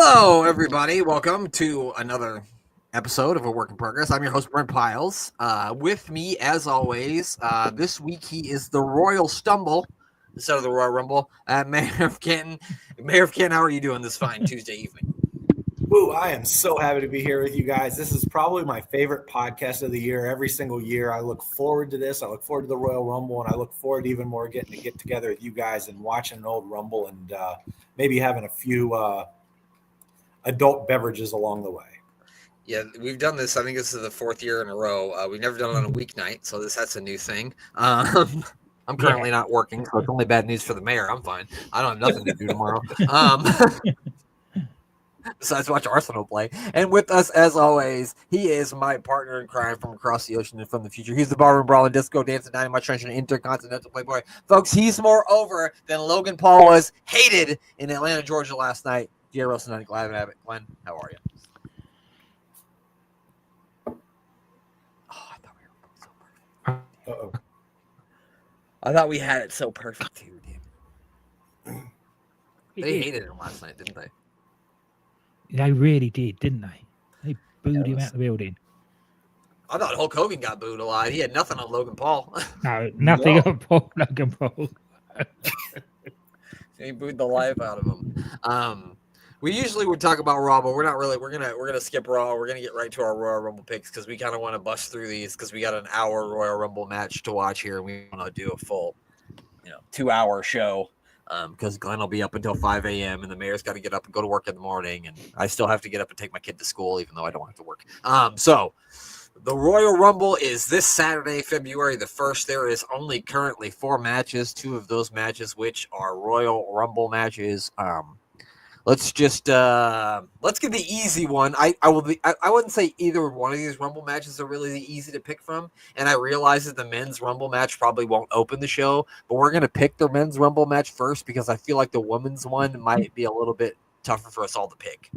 Hello, everybody. Welcome to another episode of A Work in Progress. I'm your host, Brent Piles. With me, as always, this week he is the Royal Stumble instead of the Royal Rumble. Mayor of Canton. Mayor of Canton, how are you doing this fine Tuesday evening? Woo, I am so happy to be here with you guys. This is probably my favorite podcast of the year. Every single year, I look forward to this. I look forward to the Royal Rumble, and I look forward to even more getting to get together with you guys and watching an old Rumble and maybe having a few adult beverages along the way. Yeah, we've done this. I think this is the fourth year in a row. We've never done it on a weeknight, so that's a new thing. I'm currently not working, so it's only bad news for the mayor. I'm fine. I don't have nothing to do tomorrow. Besides watch Arsenal play. And with us, as always, he is my partner in crime from across the ocean and from the future. He's the barroom brawling, disco dancing, dynamite trenching, intercontinental playboy. Folks, he's more over than Logan Paul was hated in Atlanta, Georgia last night. J. Wilson, glad to have it. Glenn, how are you? Oh, I thought we were so perfect. Uh-oh. I thought we had it so perfect here, dude. They hated him last night, didn't they? They really did, didn't they? They booed him out the building. I thought Hulk Hogan got booed a lot. He had nothing on Logan Paul. No, nothing on Logan Paul. He booed the life out of him. We usually would talk about Raw, but we're not really. We're gonna skip Raw. We're gonna get right to our Royal Rumble picks because we kind of want to bust through these because we got an hour Royal Rumble match to watch here, and we want to do a full, 2-hour show. Because Glenn will be up until 5 a.m. and the mayor's got to get up and go to work in the morning, and I still have to get up and take my kid to school, even though I don't have to work. So the Royal Rumble is this Saturday, February the 1st. There is only currently 4 matches. 2 of those matches, which are Royal Rumble matches. Let's just let's get the easy one. I wouldn't say either one of these Rumble matches are really easy to pick from, and I realize that the men's Rumble match probably won't open the show, but we're gonna pick the men's Rumble match first because I feel like the women's one might be a little bit tougher for us all to pick.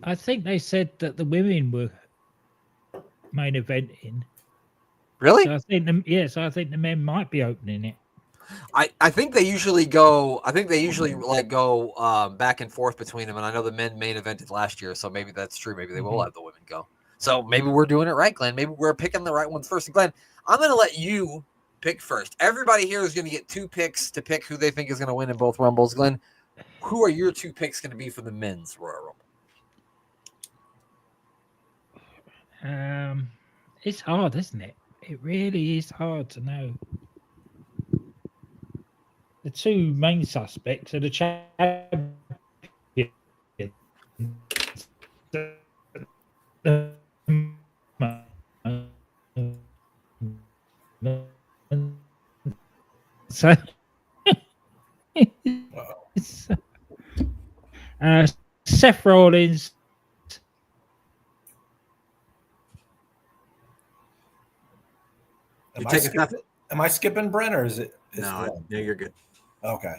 I think they said that the women were main eventing. Really? So I think the men might be opening it. I think they usually go. I think they usually go back and forth between them. And I know the men main evented last year, so maybe that's true. Maybe they will have the women go. So maybe we're doing it right, Glenn. Maybe we're picking the right ones first. And Glenn, I'm going to let you pick first. Everybody here is going to get 2 picks to pick who they think is going to win in both Rumbles. Glenn, who are your 2 picks going to be for the men's Royal Rumble? It's hard, isn't it? It really is hard to know. The 2 main suspects are the champions. So, Seth Rollins. Am I skipping Brent, or is it? No, you're good. Okay.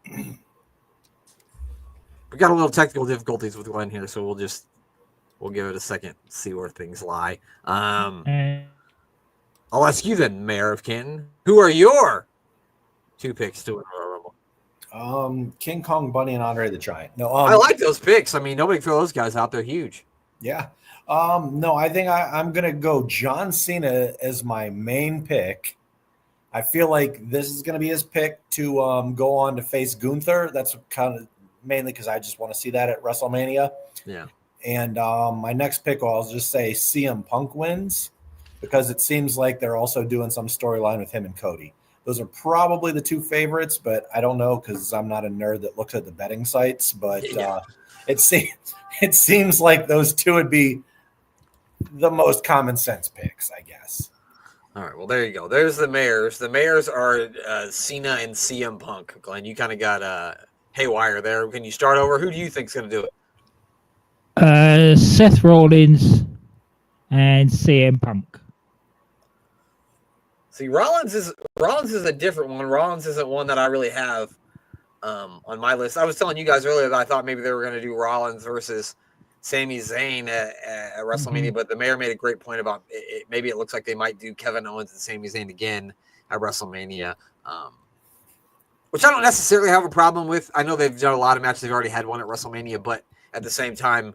We got a little technical difficulties with Glenn here, so we'll give it a second, see where things lie. I'll ask you then, Mayor of Canton. Who are your 2 picks to win Royal Rumble? King Kong Bunny and Andre the Giant. No, I like those picks. I mean, nobody throw those guys out. They're huge. Yeah. No, I think I'm gonna go John Cena as my main pick. I feel like this is going to be his pick to go on to face Gunther. That's kind of mainly because I just want to see that at WrestleMania. Yeah. And my next pick, I'll just say CM Punk wins because it seems like they're also doing some storyline with him and Cody. Those are probably the 2 favorites, but I don't know because I'm not a nerd that looks at the betting sites. But it seems like those 2 would be the most common sense picks, I guess. All right, well, there you go. There's the mayors. The mayors are Cena and CM Punk. Glenn, you kind of got haywire there. Can you start over? Who do you think is going to do it? Seth Rollins and CM Punk. See, Rollins is a different one. Rollins isn't one that I really have on my list. I was telling you guys earlier that I thought maybe they were going to do Rollins versus Sami Zayn at WrestleMania, but the mayor made a great point about it. Maybe it looks like they might do Kevin Owens and Sami Zayn again at WrestleMania, which I don't necessarily have a problem with. I know they've done a lot of matches. They've already had one at WrestleMania, but at the same time,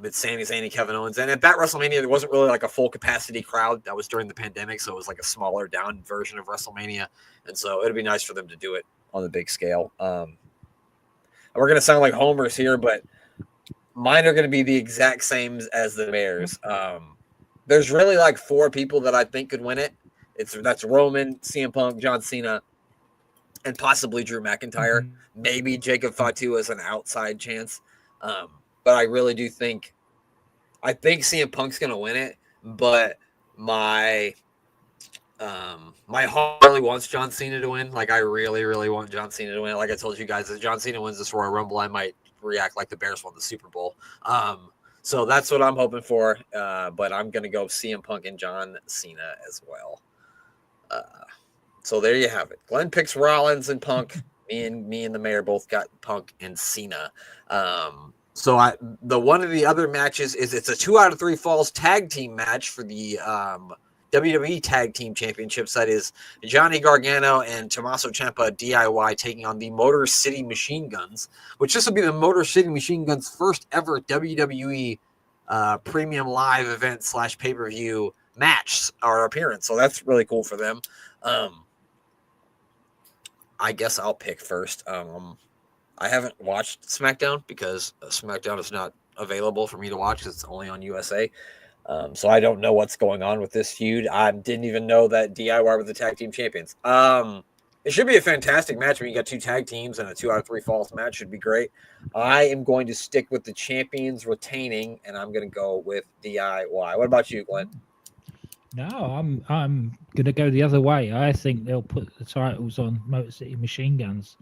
it's Sami Zayn and Kevin Owens. And at that WrestleMania, there wasn't really like a full capacity crowd. That was during the pandemic, so it was like a smaller down version of WrestleMania. And so it'd be nice for them to do it on the big scale. We're going to sound like homers here, but mine are going to be the exact same as the Mayor's. There's really like 4 people that I think could win it. That's Roman, CM Punk, John Cena, and possibly Drew McIntyre. Mhm. Maybe Jacob Fatu as an outside chance. But I really do think CM Punk's going to win it, but my heart really wants John Cena to win. Like, I really, really want John Cena to win. Like I told you guys, if John Cena wins this Royal Rumble, I might react like the Bears won the Super Bowl. So that's what I'm hoping for. But I'm going to go CM Punk and John Cena as well. So there you have it. Glenn picks Rollins and Punk. Me and the Mayor both got Punk and Cena. So one of the other matches is it's a 2 out of 3 falls tag team match for the WWE Tag Team Championships. That is Johnny Gargano and Tommaso Ciampa DIY taking on the Motor City Machine Guns, which this will be the Motor City Machine Guns' first ever WWE premium live event / pay-per-view match or appearance. So that's really cool for them. I guess I'll pick first. I haven't watched SmackDown because SmackDown is not available for me to watch. It's only on USA. So I don't know what's going on with this feud. I didn't even know that DIY were the tag team champions. It should be a fantastic match when you got 2 tag teams, and a 2 out of 3 falls match should be great. I am going to stick with the champions retaining, and I'm going to go with DIY. What about you, Glenn? No, I'm going to go the other way. I think they'll put the titles on Motor City Machine Guns.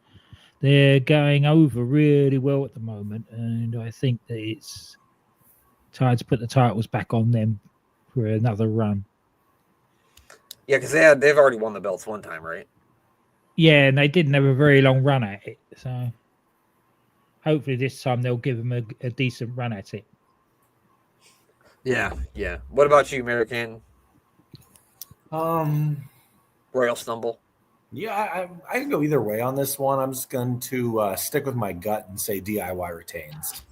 They're going over really well at the moment, and I think that it's time to put the titles back on them for another run. Yeah, because they've already won the belts one time, right? Yeah, and they didn't have a very long run at it, so hopefully this time they'll give them a decent run at it. Yeah. What about you, American? Royal Stumble. Yeah, I can go either way on this one. I'm just going to stick with my gut and say DIY retains.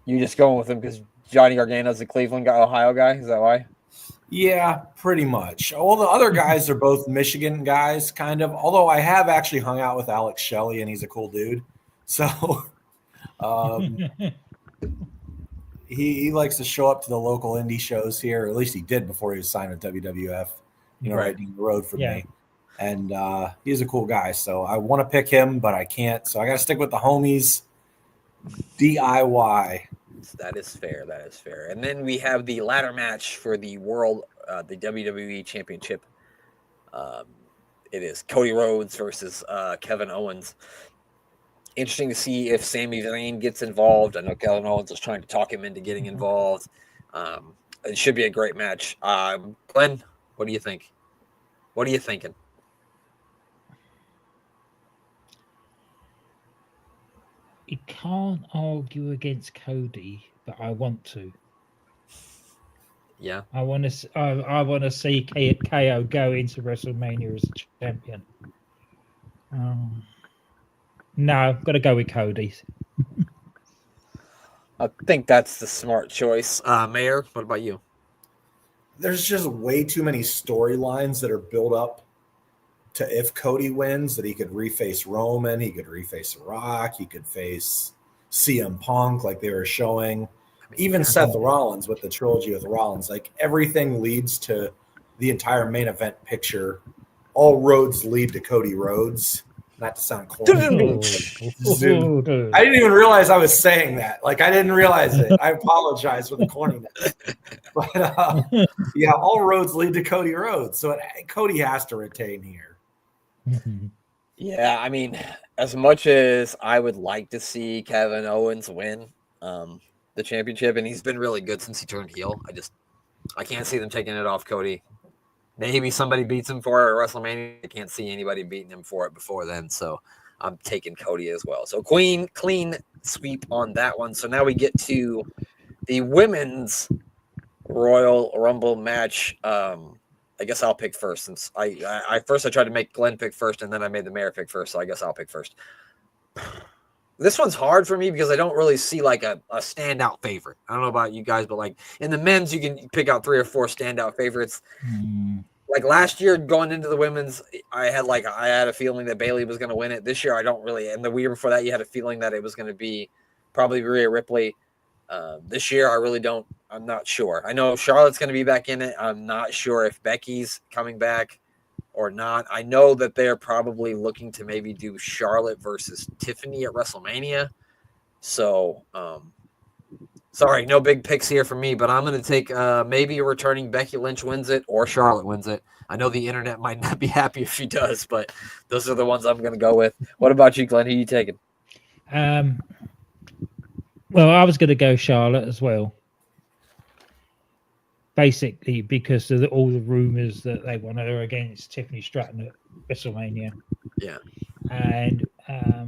You just going with him because Johnny Gargano's a Cleveland guy, Ohio guy? Is that why? Yeah, pretty much. All the other guys are both Michigan guys, kind of. Although I have actually hung out with Alex Shelley, and he's a cool dude. So he likes to show up to the local indie shows here. Or at least he did before he was signed with WWF. Right down the road from me. And he's a cool guy. So I want to pick him, but I can't. So I got to stick with the homies. DIY. That is fair. And then we have the ladder match for the the WWE Championship. It is Cody Rhodes versus Kevin Owens. Interesting to see if Sami Zayn gets involved. I know Kevin Owens is trying to talk him into getting involved. It should be a great match. Glenn, what do you think? What are you thinking? You can't argue against Cody, but I want to. Yeah, I want to see KO go into WrestleMania as a champion. No, got to go with Cody. I think that's the smart choice. Mayor, what about you? There's just way too many storylines that are built up to if Cody wins, that he could reface Roman, he could reface Rock, he could face CM Punk like they were showing. Even Seth Rollins with the trilogy with Rollins, like everything leads to the entire main event picture. All roads lead to Cody Rhodes. Not to sound corny. I didn't even realize I was saying that. Like I didn't realize it. I apologize for the corniness. But yeah, all roads lead to Cody Rhodes. So Cody has to retain here. Yeah, I mean, as much as I would like to see Kevin Owens win the championship, and he's been really good since he turned heel, I can't see them taking it off Cody. Maybe somebody beats him for it at WrestleMania. I can't see anybody beating him for it before then, so I'm taking Cody as well. So clean sweep on that one. So now we get to the women's Royal Rumble match. I guess I'll pick first since I tried to make Glenn pick first, and then I made the Mayor pick first, so I guess I'll pick first. This This one's hard for me because I don't really see like a standout favorite. I don't know about you guys, but like in the men's, you can pick out 3 or 4 standout favorites. Like last year, going into the women's, I had a feeling that Bailey was going to win it. This year, I don't really. And the year before that, you had a feeling that it was going to be probably Rhea Ripley. This year, I really don't. I'm not sure. I know Charlotte's going to be back in it. I'm not sure if Becky's coming back or not. I know that they're probably looking to maybe do Charlotte versus Tiffany at WrestleMania. So, sorry, no big picks here for me, but I'm going to take maybe a returning Becky Lynch wins it or Charlotte wins it. I know the internet might not be happy if she does, but those are the ones I'm going to go with. What about you, Glenn? Who are you taking? Well, I was going to go Charlotte as well. Basically, because of all the rumors that they want her against Tiffany Stratton at WrestleMania. Yeah. And I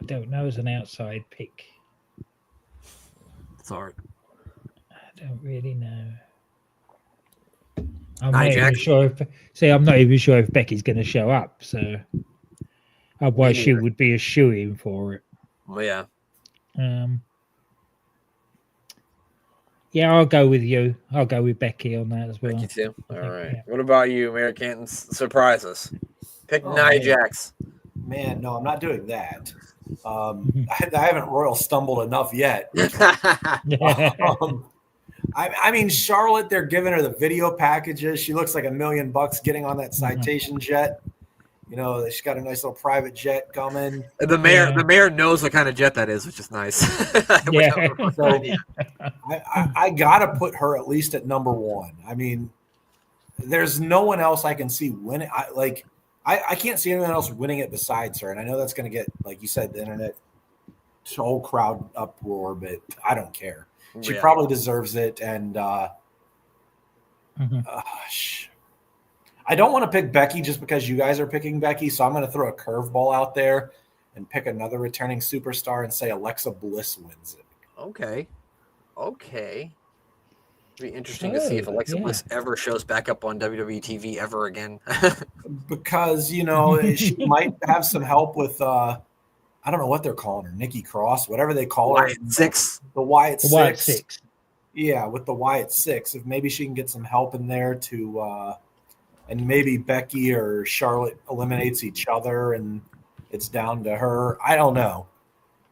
don't know as an outside pick. Sorry. I don't really know. I'm not even sure if Becky's going to show up. So otherwise, she would be a shoo-in for it. Well, yeah. Yeah, I'll go with you. I'll go with Becky on that as well. Becky too. All right. Yeah. What about you, Mary Canton? Surprise us. Pick Nia Jax. Man, no, I'm not doing that. I haven't Royal stumbled enough yet. I mean, Charlotte, they're giving her the video packages. She looks like $1 million getting on that Citation jet. You know, she's got a nice little private jet coming. The mayor knows what kind of jet that is, which is nice. Yeah. So I gotta put her at least at number 1. I mean, there's no one else I can see winning. I can't see anyone else winning it besides her. And I know that's going to get, like you said, the internet, whole crowd uproar, but I don't care. She probably deserves it. And I don't want to pick Becky just because you guys are picking Becky. So I'm going to throw a curveball out there and pick another returning superstar and say Alexa Bliss wins it. Okay. It'd be interesting to see if Alexa Bliss ever shows back up on WWE TV ever again. Because, you know, she might have some help with, I don't know what they're calling her, Nikki Cross, whatever they call her. The Wyatt Six. Yeah, with the Wyatt Six. If maybe she can get some help in there to, and maybe Becky or Charlotte eliminates each other and it's down to her. I don't know.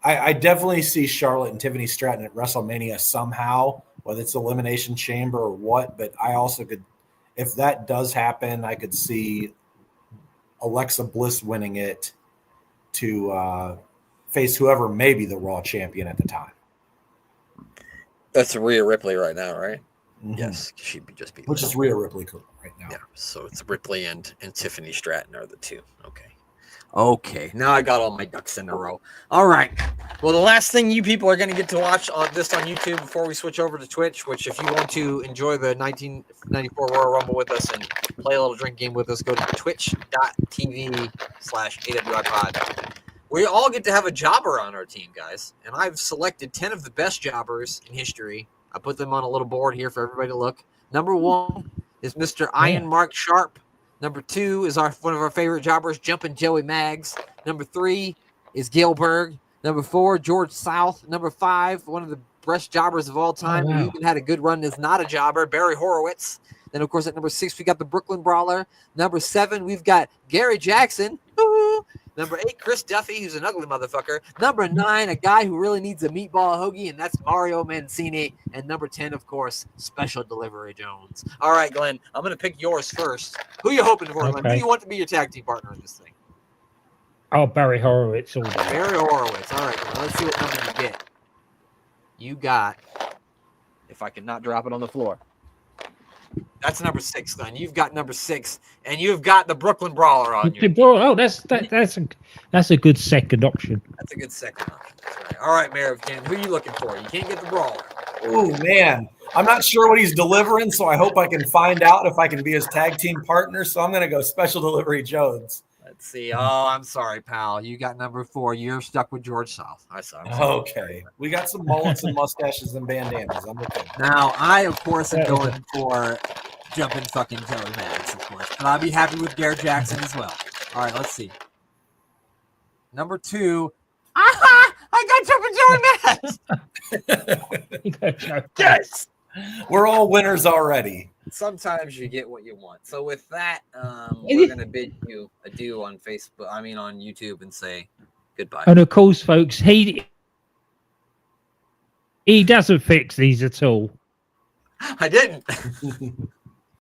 I definitely see Charlotte and Tiffany Stratton at WrestleMania somehow, whether it's Elimination Chamber or what. But I also could, if that does happen, I could see Alexa Bliss winning it to face whoever may be the Raw champion at the time. That's Rhea Ripley right now, right? Mm-hmm. Yes, she'd just be. Which is Rhea Ripley right now. Yeah, so it's Ripley and Tiffany Stratton are the two. Okay, now I got all my ducks in a row. All right. Well, the last thing you people are going to get to watch on YouTube before we switch over to Twitch, which if you want to enjoy the 1994 Royal Rumble with us and play a little drink game with us, go to twitch.tv/AWIPod. We all get to have a jobber on our team, guys. And I've selected 10 of the best jobbers in history. I put them on a little board here for everybody to look. Number 1 is Mr. Iron Mark Sharp. Number 2 is one of our favorite jobbers, Jumpin' Joey Maggs. Number 3 is Gilberg. Number 4, George South. Number 5, one of the best jobbers of all time, who even had a good run as not a jobber, Barry Horowitz. Then, of course, at number 6, we got the Brooklyn Brawler. Number 7, we've got Gary Jackson. Woo-hoo. Number 8, Chris Duffy, who's an ugly motherfucker. Number 9, a guy who really needs a meatball hoagie, and that's Mario Mancini. And number 10, of course, Special Delivery Jones. All right, Glenn, I'm going to pick yours first. Who are you hoping for, Glenn? Who do you want to be your tag team partner in this thing? Oh, Barry Horowitz. Barry Horowitz. All right, Glenn, let's see what number you get. You got, if I can not drop it on the floor. That's number 6, Glenn. You've got number 6, and you've got the Brooklyn Brawler on you. Oh, that's a good second option. That's a good second option. That's right. All right, Mayor of Canton, who are you looking for? You can't get the Brawler. Oh, man. I'm not sure what he's delivering, so I hope I can find out if I can be his tag team partner. So I'm going to go Special Delivery Jones. Let's see. Oh, I'm sorry, pal. You got number 4. You're stuck with George South. Okay. We got some mullets and mustaches and bandanas. I'm okay. Now, I, of course, am going for Jumpin' fucking Joey Maggs, of course. But I'll be happy with Garrett Jackson as well. All right, let's see. Number 2. Aha! I got Jumpin' Joey Mask. Yes. We're all winners already. Sometimes you get what you want. So with that, we're gonna bid you adieu on Facebook. I mean on YouTube, and say goodbye. And of course, folks, he doesn't fix these at all. I didn't.